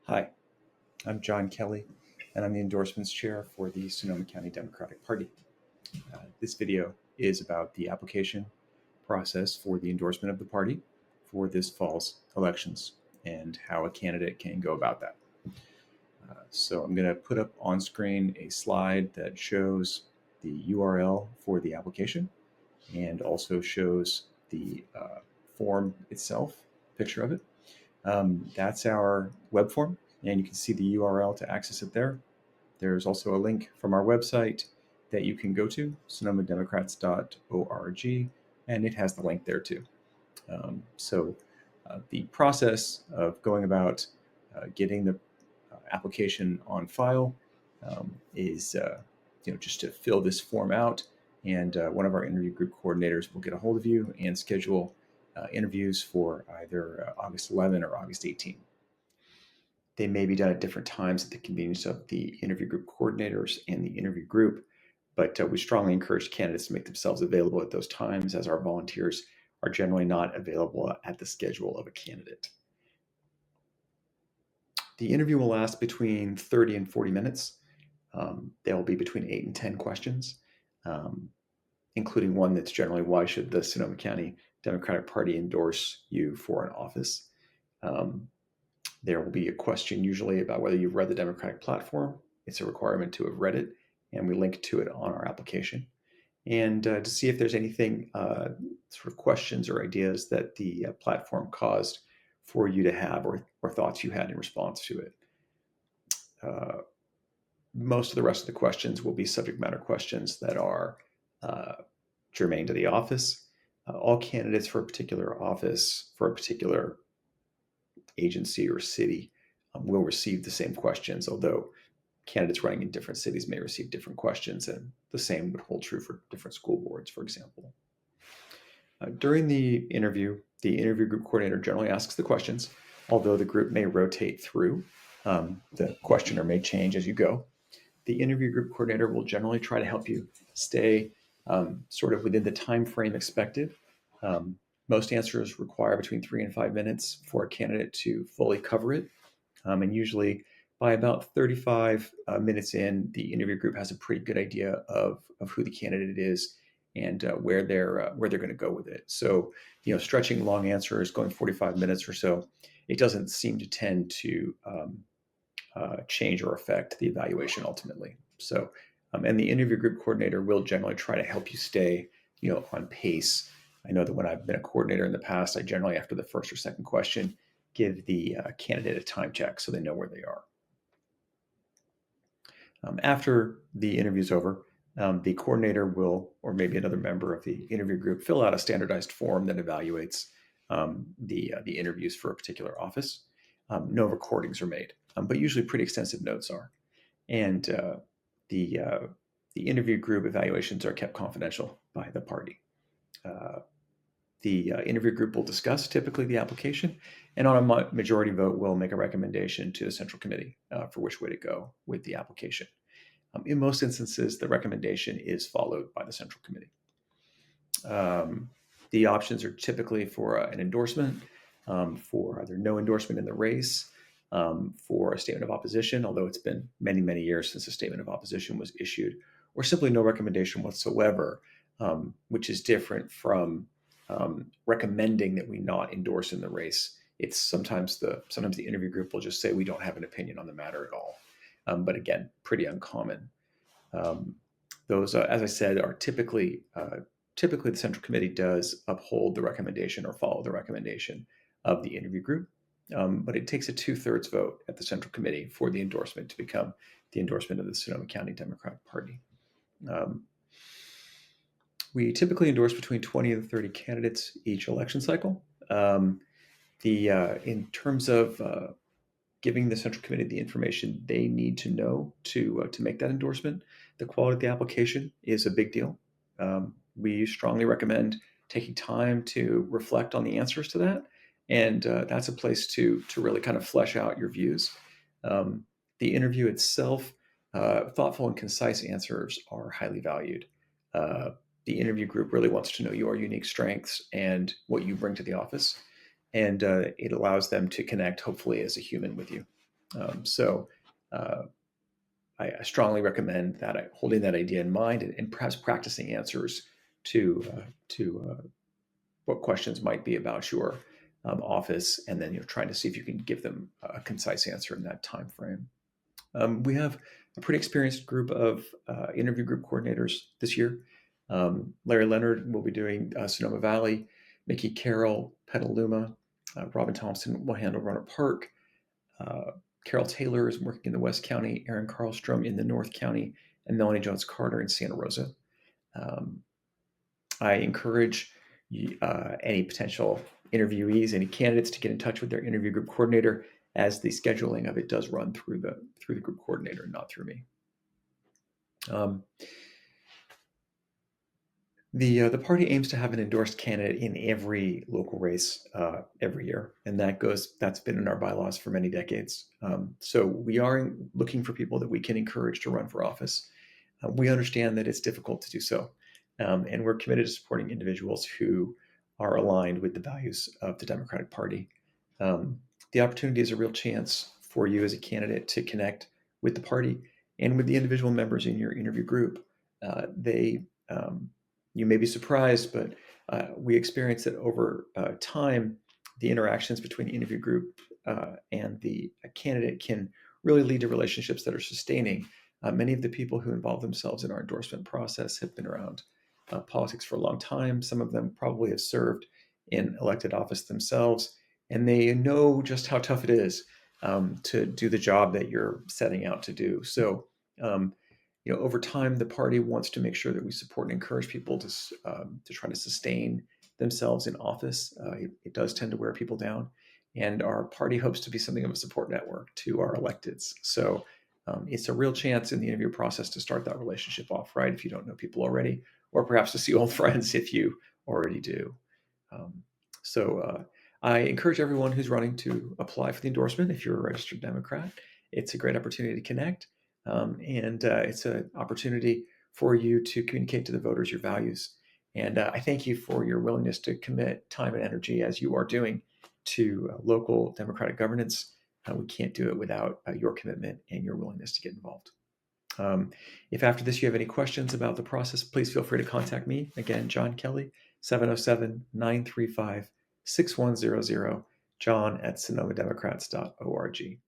Hi, I'm John Kelly, and I'm the endorsements chair for the Sonoma County Democratic Party. This video is about the application process for the endorsement of the party for this fall's elections and how a candidate can go about that. So I'm going to put up on screen a slide that shows the URL for the application and also shows the form itself, picture of it. That's our web form, and you can see the URL to access it there. There's also a link from our website that you can go to, sonomademocrats.org, and it has the link there too. The process of going about getting the application on file is just to fill this form out, and one of our interview group coordinators will get a hold of you and schedule interviews for either August 11 or August 18. They may be done at different times at the convenience of the interview group coordinators and the interview group, but we strongly encourage candidates to make themselves available at those times, as our volunteers are generally not available at the schedule of a candidate. The interview will last between 30 and 40 minutes. There will be between 8 and 10 questions, including one that's generally, why should the Sonoma County Democratic Party endorse you for an office? There will be a question usually about whether you've read the Democratic platform. It's a requirement to have read it, and we link to it on our application. And to see if there's anything, sort of questions or ideas that the platform caused for you to have, or thoughts you had in response to it. Most of the rest of the questions will be subject matter questions that are germane to the office. All candidates for a particular office, for a particular agency or city, will receive the same questions, although candidates running in different cities may receive different questions, and the same would hold true for different school boards, for example. During the interview group coordinator generally asks the questions, although the group may rotate through. The questioner may change as you go. The interview group coordinator will generally try to help you stay sort of within the time frame expected. Most answers require between 3 and 5 minutes for a candidate to fully cover it. And usually by about 35 minutes in, the interview group has a pretty good idea of who the candidate is and where they're going to go with it. So, stretching long answers, going 45 minutes or so, it doesn't seem to tend to change or affect the evaluation ultimately. So, and the interview group coordinator will generally try to help you stay, on pace. I know that when I've been a coordinator in the past, I generally, after the first or second question, give the candidate a time check so they know where they are. After the interview is over, the coordinator will, or maybe another member of the interview group, fill out a standardized form that evaluates the interviews for a particular office. No recordings are made, but usually pretty extensive notes are. And the interview group evaluations are kept confidential by the party. The interview group will discuss typically the application, and on a majority vote will make a recommendation to the central committee for which way to go with the application. In most instances, the recommendation is followed by the central committee. The options are typically for an endorsement, for either no endorsement in the race, for a statement of opposition, although it's been many, many years since a statement of opposition was issued, or simply no recommendation whatsoever, which is different from recommending that we not endorse in the race. It's sometimes the interview group will just say we don't have an opinion on the matter at all. But again, pretty uncommon. Those, as I said, are typically the central committee does uphold the recommendation or follow the recommendation of the interview group. But it takes a 2/3 vote at the central committee for the endorsement to become the endorsement of the Sonoma County Democratic Party. We typically endorse between 20 and 30 candidates each election cycle. In terms of giving the central committee the information they need to know to make that endorsement, the quality of the application is a big deal. We strongly recommend taking time to reflect on the answers to that, and that's a place to really kind of flesh out your views. The interview itself, thoughtful and concise answers are highly valued. The interview group really wants to know your unique strengths and what you bring to the office, and it allows them to connect, hopefully, as a human with you. So I strongly recommend that holding that idea in mind and perhaps practicing answers to what questions might be about your office, and then trying to see if you can give them a concise answer in that time frame. We have a pretty experienced group of interview group coordinators this year. Larry Leonard will be doing Sonoma Valley, Mickey Carroll, Petaluma, Robin Thompson will handle Roanoke Park, uh, Carol Taylor is working in the West County, Aaron Carlstrom in the North County, and Melanie Jones Carter in Santa Rosa. Um, I encourage any potential interviewees, any candidates, to get in touch with their interview group coordinator, as the scheduling of it does run through the group coordinator, not through me. Um, the party aims to have an endorsed candidate in every local race every year, and that's been in our bylaws for many decades. So we are looking for people that we can encourage to run for office. We understand that it's difficult to do so, and we're committed to supporting individuals who are aligned with the values of the Democratic Party. Um, the opportunity is a real chance for you as a candidate to connect with the party and with the individual members in your interview group. They You may be surprised, but we experience that over time, the interactions between the interview group and the candidate can really lead to relationships that are sustaining. Many of the people who involve themselves in our endorsement process have been around politics for a long time. Some of them probably have served in elected office themselves, and they know just how tough it is to do the job that you're setting out to do. So, over time, the party wants to make sure that we support and encourage people to try to sustain themselves in office. It does tend to wear people down, and our party hopes to be something of a support network to our electeds. So it's a real chance in the interview process to start that relationship off right if you don't know people already, or perhaps to see old friends if you already do. Um, so I encourage everyone who's running to apply for the endorsement if you're a registered Democrat. It's a great opportunity to connect, and it's an opportunity for you to communicate to the voters your values. And I thank you for your willingness to commit time and energy, as you are doing, to local democratic governance. We can't do it without your commitment and your willingness to get involved. If after this you have any questions about the process, please feel free to contact me. Again, John Kelly, 707-935-6100, john@sonomademocrats.org.